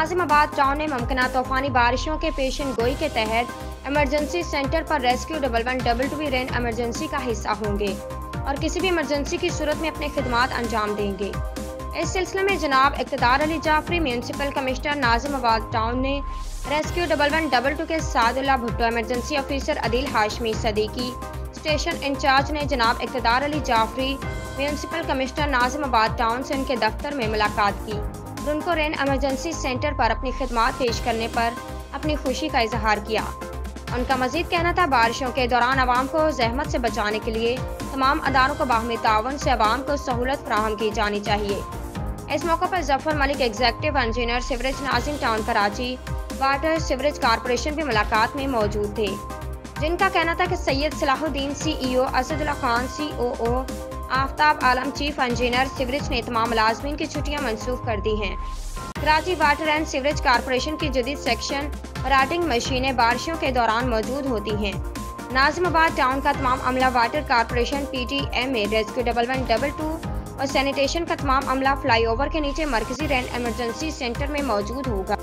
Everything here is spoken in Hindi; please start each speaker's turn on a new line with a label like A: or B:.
A: नाजिमाबाद टाउन में मुमकिन तूफानी बारिशों के पेशन गोई के तहत इमरजेंसी सेंटर पर रेस्क्यू 1112 भी रेन इमरजेंसी का हिस्सा होंगे और किसी भी इमरजेंसी की सूरत में अपने खिदमात अंजाम देंगे। इस सिलसिले में जनाब Iqtidar Ali Jafri municipal commissioner Nazimabad town ने रेस्क्यू 1112 के Sadullah Bhutto, emergency officer Adeel Hashmi Siddiqui, station incharge ने जनाब Iqtidar Ali Jafri municipal commissioner Nazimabad town से उनके दफ्तर में मुलाकात की और उनको रेन इमरजेंसी सेंटर पर अपनी खिदमात पेश करने पर अपनी खुशी का इजहार किया। उनका मजीद कहना था, बारिशों के दौरान आवाम को जहमत से बचाने के लिए तमाम अदारों को बाहमी तावन से आवाम को सहूलत फराहम की जानी चाहिए। इस मौके पर Zafar Malik, executive engineer sewerage Nazim town Karachi water sewerage corporation भी मुलाकात में मौजूद थे, जिनका कहना था कि सैयद सलाहुद्दीन CEO, असदुल्ला खान COO, आफ्ताब आलम चीफ इंजीनियर सीवरेज ने तमाम मुलाजमीन की छुट्टियां मनसूख कर दी हैं। Karachi water and sewerage corporation की जदीद सेक्शन राटिंग मशीनें बारिशों के दौरान मौजूद होती हैं। नाजिमाबाद टाउन का तमाम अमला वाटर कारपोरेशन PTMA रेस्क्यू 1112 और सैनिटेशन का तमाम अमला फ्लाईओवर के नीचे मरकजी रेन इमरजेंसी सेंटर में मौजूद होगा।